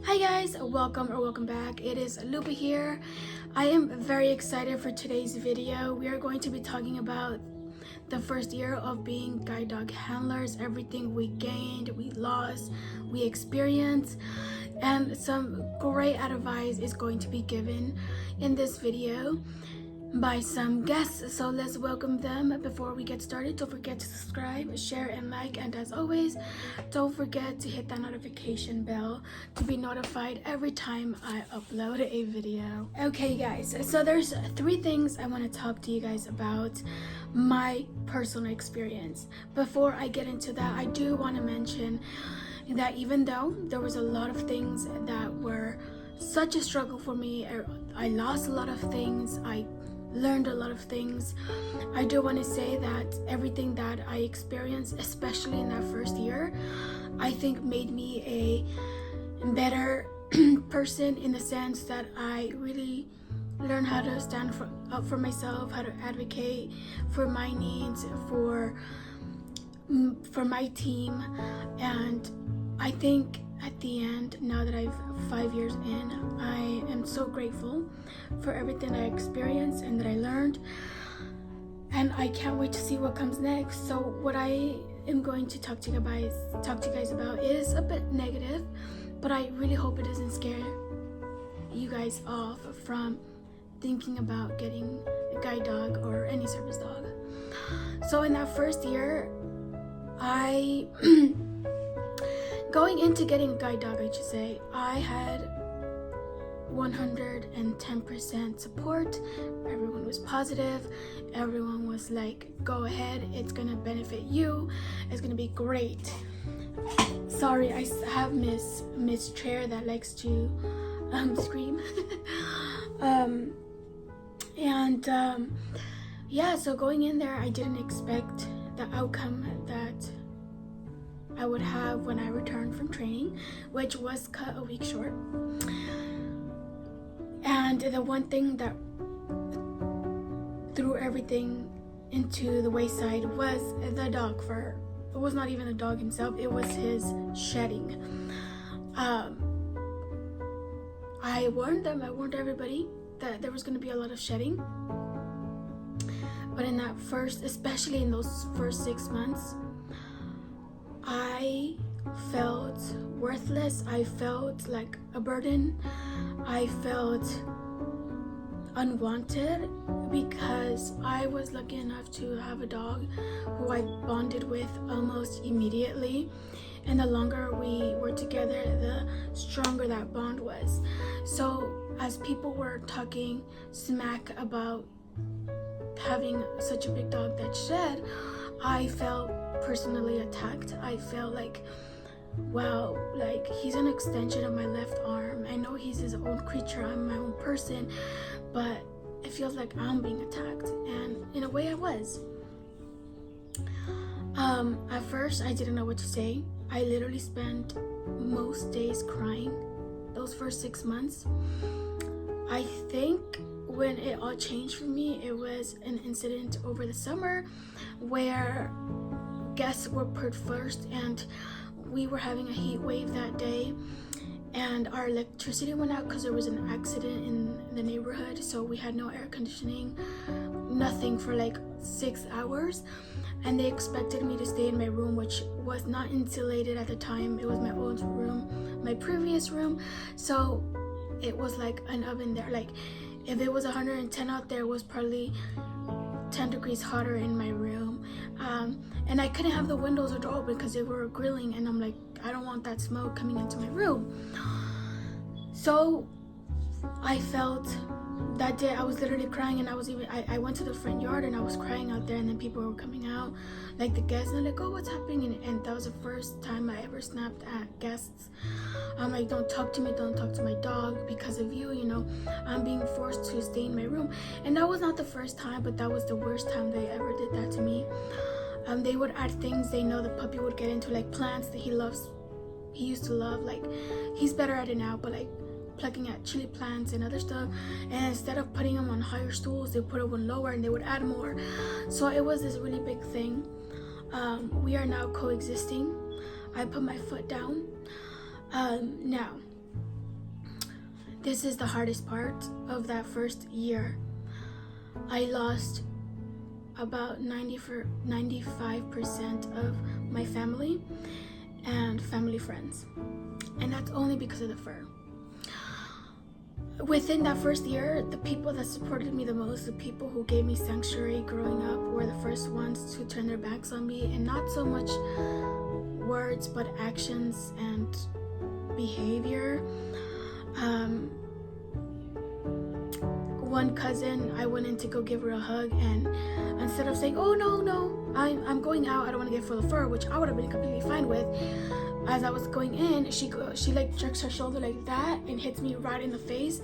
Hi guys, welcome back. It is Lupa here. I am very excited for today's video. We are going to be talking about the first year of being guide dog handlers, everything we gained, we lost, we experienced, and some great advice is going to be given in this video by some guests. So let's welcome them. Before we get started, don't forget to subscribe, share, and like, and as always, don't forget to hit that notification bell to be notified every time I upload a video. Okay guys, so there's 3 things I want to talk to you guys about my personal experience. Before I get into that, I do want to mention that even though there was a lot of things that were such a struggle for me, I lost a lot of things, I learned a lot of things, I do want to say that everything that I experienced, especially in that first year, I think made me a better person, in the sense that I really learned how to stand up for myself, how to advocate for my needs, for my team. And I think at the end, now that I've 5 years in, I am so grateful for everything I experienced and that I learned, and I can't wait to see what comes next. So what I am going to talk to you guys about is a bit negative, but I really hope it doesn't scare you guys off from thinking about getting a guide dog or any service dog. So in that first year, I going into getting a guide dog, I should say, I had 110% support. Everyone was positive. Everyone was like, go ahead, it's gonna benefit you, it's gonna be great. Sorry, I have Miss Chair that likes to scream. Yeah, so going in there, I didn't expect the outcome that I would have when I returned from training, which was cut a week short. And the one thing that threw everything into the wayside was the dog fur. It was not even the dog himself, it was his shedding. I warned everybody that there was going to be a lot of shedding. But in that first, especially in those first 6 months, I felt worthless. I felt like a burden. I felt unwanted, because I was lucky enough to have a dog who I bonded with almost immediately, and the longer we were together, the stronger that bond was. So as people were talking smack about having such a big dog that shed, I felt personally attacked. I felt like, wow, like he's an extension of my left arm. I know he's his own creature, I'm my own person, but it feels like I'm being attacked. And in a way I was. At first I didn't know what to say. I literally spent most days crying those first 6 months. I think when it all changed for me, it was an incident over the summer where guests were put first, and we were having a heat wave that day, and our electricity went out because there was an accident in the neighborhood. So we had no air conditioning, nothing for like 6 hours, and they expected me to stay in my room, which was not insulated at the time. It was my old room, my previous room, so it was like an oven there. Like if it was 110 out there, it was probably 10 degrees hotter in my room. And I couldn't have the windows or door open because they were grilling, and I'm like, I don't want that smoke coming into my room. So I felt that day I was literally crying, and I went to the front yard and I was crying out there, and then people were coming out, like the guests, and like, oh, what's happening? And that was the first time I ever snapped at guests. I'm like, don't talk to me, don't talk to my dog, because of you, I'm being forced to stay in my room. And that was not the first time, but that was the worst time they ever did that to me. They would add things they know the puppy would get into, like plants that he used to love. Like, he's better at it now, but like plucking at chili plants and other stuff, and instead of putting them on higher stools, they put them on lower, and they would add more. So it was this really big thing. We are now coexisting. I put my foot down. Now this is the hardest part of that first year. I lost about 95% of my family and family friends, and that's only because of the fur. Within that first year, the people that supported me the most, the people who gave me sanctuary growing up, were the first ones to turn their backs on me, and not so much words but actions and behavior. One cousin, I went in to go give her a hug, and instead of saying, "Oh no, I'm going out, I don't want to get full of fur," which I would have been completely fine with, as I was going in, she like jerks her shoulder like that and hits me right in the face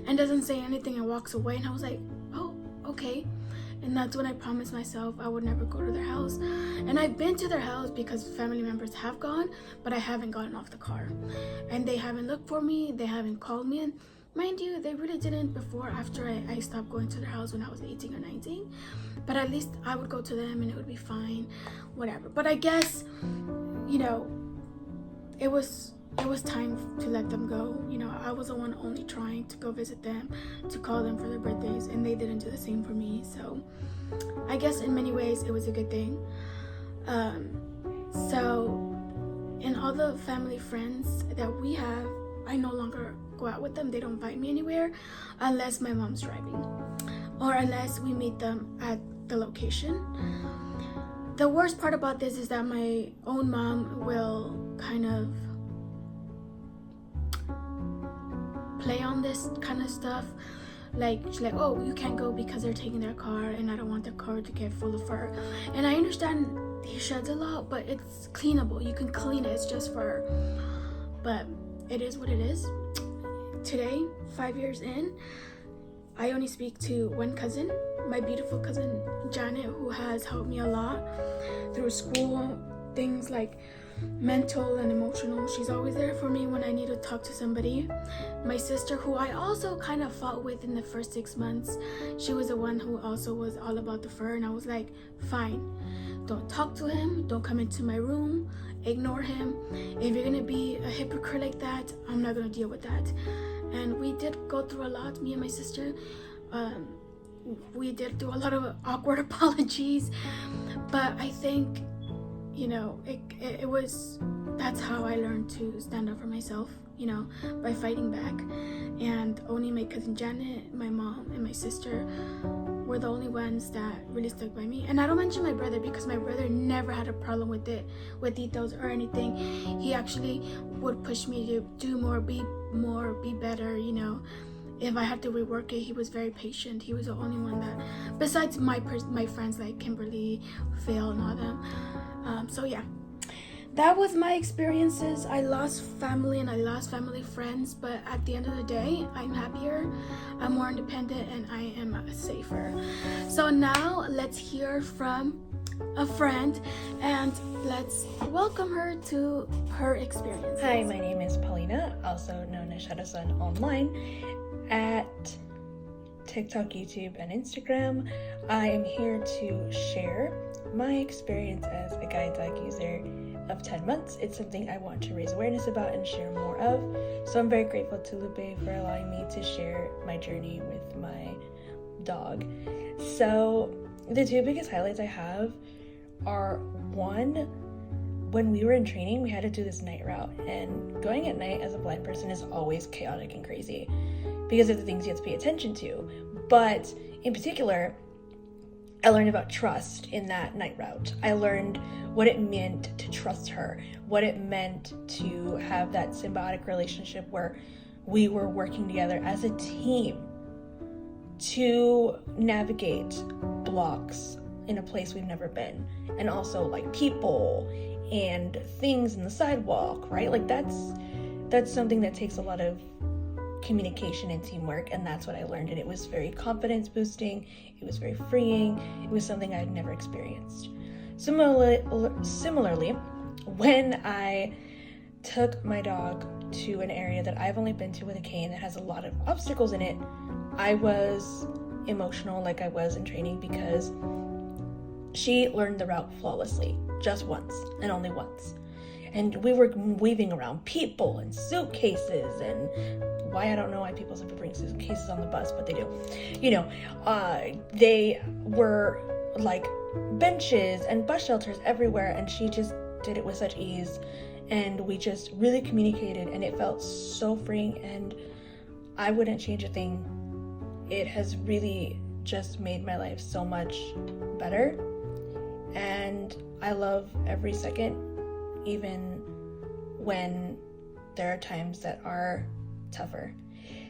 and doesn't say anything and walks away. And I was like, oh, okay. And that's when I promised myself I would never go to their house. And I've been to their house because family members have gone, but I haven't gotten off the car. And they haven't looked for me, they haven't called me. And mind you, they really didn't before, after I stopped going to their house when I was 18 or 19. But at least I would go to them and it would be fine, whatever. But I guess, you know, it was time to let them go. You know, I was the one only trying to go visit them, to call them for their birthdays, and they didn't do the same for me. So I guess in many ways it was a good thing. So in all the family friends that we have, I no longer go out with them. They don't invite me anywhere unless my mom's driving or unless we meet them at the location. The worst part about this is that my own mom will kind of play on this kind of stuff. Like, she's like, "Oh, you can't go because they're taking their car and I don't want their car to get full of fur." And I understand he sheds a lot, but it's cleanable. You can clean it, it's just fur. But it is what it is. Today, 5 years in, I only speak to one cousin, my beautiful cousin Janet, who has helped me a lot through school, things like mental and emotional. She's always there for me when I need to talk to somebody. My sister, who I also kind of fought with in the first 6 months, she was the one who also was all about the fur, and I was like, fine, don't talk to him, don't come into my room, ignore him. If you're gonna be a hypocrite like that, I'm not gonna deal with that. And we did go through a lot, me and my sister. We did do a lot of awkward apologies, but I think, you know, it was, that's how I learned to stand up for myself, you know, by fighting back. And only my cousin Janet, my mom, and my sister were the only ones that really stuck by me. And I don't mention my brother because my brother never had a problem with it, with details or anything. He actually would push me to do more, be better, you know. If I had to rework it, he was very patient. He was the only one that, besides my friends like Kimberly, Phil, and all them. So yeah, that was my experiences. I lost family and I lost family friends, but at the end of the day, I'm happier, I'm more independent, and I am safer. So now let's hear from a friend and let's welcome her to her experience. Hi, my name is Paulina, also known as Shadow Sun online, at TikTok, YouTube, and Instagram. I am here to share my experience as a guide dog user of 10 months. It's something I want to raise awareness about and share more of. So I'm very grateful to Lupe for allowing me to share my journey with my dog. So the two biggest highlights I have are, one, when we were in training, we had to do this night route, and going at night as a blind person is always chaotic and crazy because of the things you have to pay attention to. But in particular, I learned about trust in that night route. I learned what it meant to trust her, what it meant to have that symbiotic relationship where we were working together as a team to navigate blocks in a place we've never been, and also like people and things in the sidewalk, right? Like that's something that takes a lot of communication and teamwork, and that's what I learned, and it was very confidence boosting, it was very freeing, it was something I had never experienced. Similarly, when I took my dog to an area that I've only been to with a cane that has a lot of obstacles in it, I was emotional like I was in training because she learned the route flawlessly, just once and only once. and we were weaving around people and suitcases, and why, I don't know why people ever bring suitcases on the bus, but they do. They were like benches and bus shelters everywhere, and she just did it with such ease, and we just really communicated, and it felt so freeing, and I wouldn't change a thing. It has really just made my life so much better, and I love every second, even when there are times that are tougher.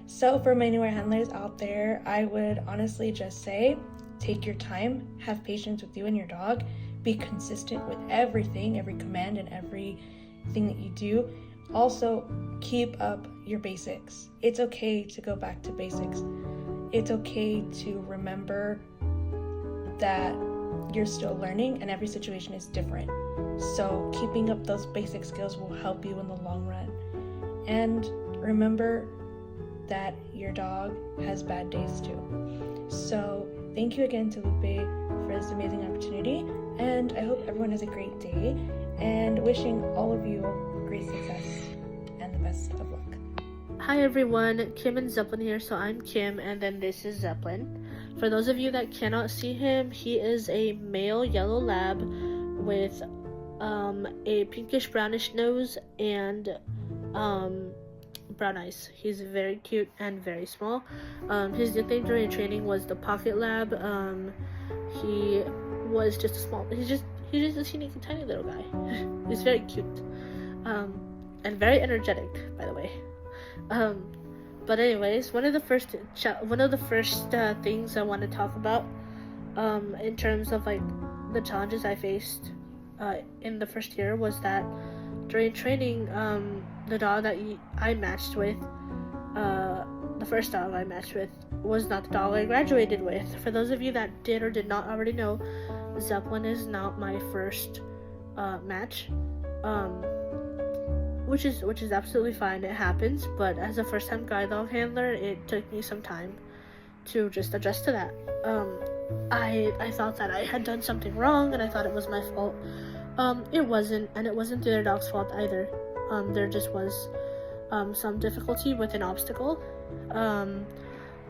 So for my newer handlers out there, I would honestly just say, take your time, have patience with you and your dog, be consistent with everything, every command and everything that you do. Also, keep up your basics. It's okay to go back to basics. It's okay to remember that you're still learning and every situation is different. So keeping up those basic skills will help you in the long run. And remember that your dog has bad days too. So thank you again to Lupe for this amazing opportunity, and I hope everyone has a great day, and wishing all of you great success and the best of luck. Hi everyone, Kim and Zeppelin here. So I'm Kim and then this is Zeppelin. For those of you that cannot see him, he is a male yellow lab with a pinkish brownish nose and brown eyes. He's very cute and very small. His nickname during training was the Pocket Lab. He was just a small, he's just a teeny tiny little guy. He's very cute and very energetic, by the way. But anyways, one of the first things I want to talk about in terms of like the challenges I faced in the first year was that during training, the dog that I matched with, the first dog I matched with, was not the dog I graduated with. For those of you that did or did not already know, Zeppelin is not my first match, which is absolutely fine. It happens, but as a first-time guide dog handler, it took me some time to just adjust to that. I thought that I had done something wrong, and I thought it was my fault. It wasn't, and it wasn't the other dog's fault either. There just was some difficulty with an obstacle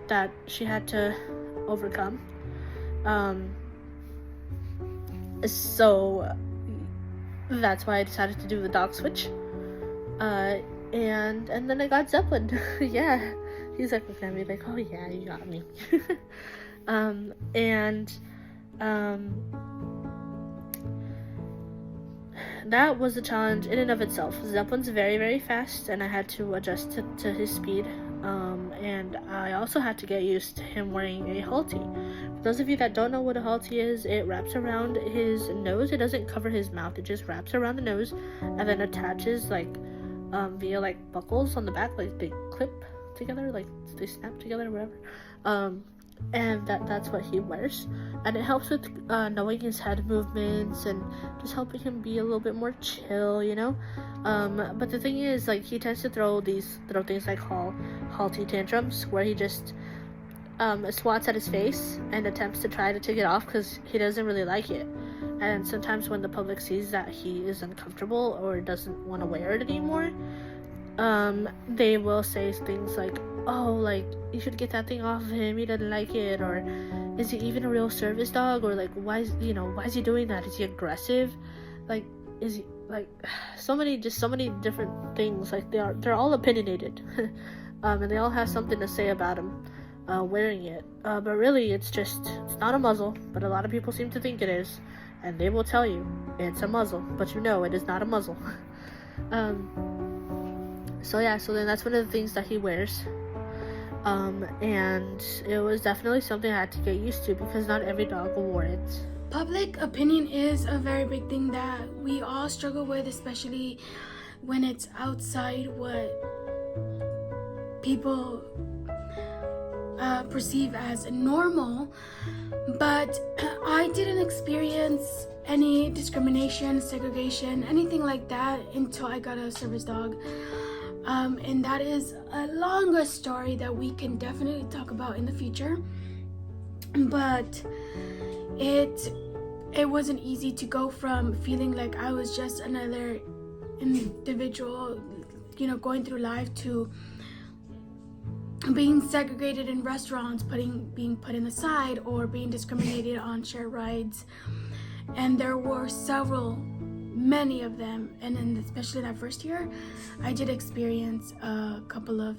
that she had to overcome. So that's why I decided to do the dog switch. And then I got Zeppelin. Yeah, he's like looking at me like, oh yeah, you got me. That was a challenge in and of itself. Zeppelin's very, very fast, and I had to adjust to his speed. And I also had to get used to him wearing a halty. For those of you that don't know what a halty is, it wraps around his nose. It doesn't cover his mouth. It just wraps around the nose and then attaches like via like buckles on the back, like they clip together, like they snap together or whatever. And that's what he wears, and it helps with knowing his head movements and just helping him be a little bit more chill, you know. But the thing is, like, he tends to throw these little things I call halty tantrums, where he just swats at his face and attempts to try to take it off because he doesn't really like it. And sometimes when the public sees that he is uncomfortable or doesn't want to wear it anymore, they will say things like, oh, like, you should get that thing off of him, he doesn't like it, or is he even a real service dog, or like, why is he doing that? Is he aggressive? Like, is he, like, so many different things. Like, they're all opinionated. And they all have something to say about him wearing it, but really it's not a muzzle, but a lot of people seem to think it is, and they will tell you it's a muzzle, but it is not a muzzle. So then that's one of the things that he wears. And it was definitely something I had to get used to because not every dog wore it. Public opinion is a very big thing that we all struggle with, especially when it's outside what people perceive as normal. But I didn't experience any discrimination, segregation, anything like that until I got a service dog. And that is a longer story that we can definitely talk about in the future. But it wasn't easy to go from feeling like I was just another individual, going through life, to being segregated in restaurants, being put in the side, or being discriminated on shared rides. And there were many of them, and especially that first year, I did experience a couple of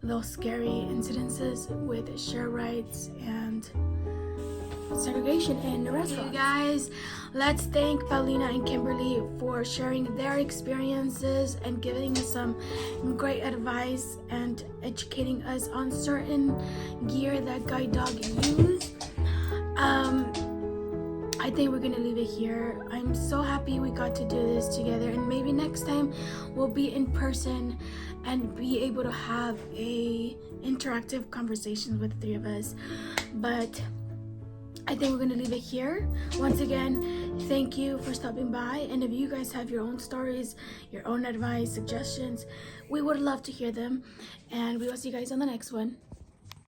those scary incidences with share rights and segregation in the restaurant. You guys, let's thank Paulina and Kimberly for sharing their experiences and giving us some great advice and educating us on certain gear that guide dog use. I think we're gonna leave it here. I'm so happy we got to do this together, and maybe next time we'll be in person and be able to have a interactive conversations with the three of us. But I think we're gonna leave it here. Once again, thank you for stopping by, and if you guys have your own stories, your own advice, suggestions, we would love to hear them, and we will see you guys on the next one.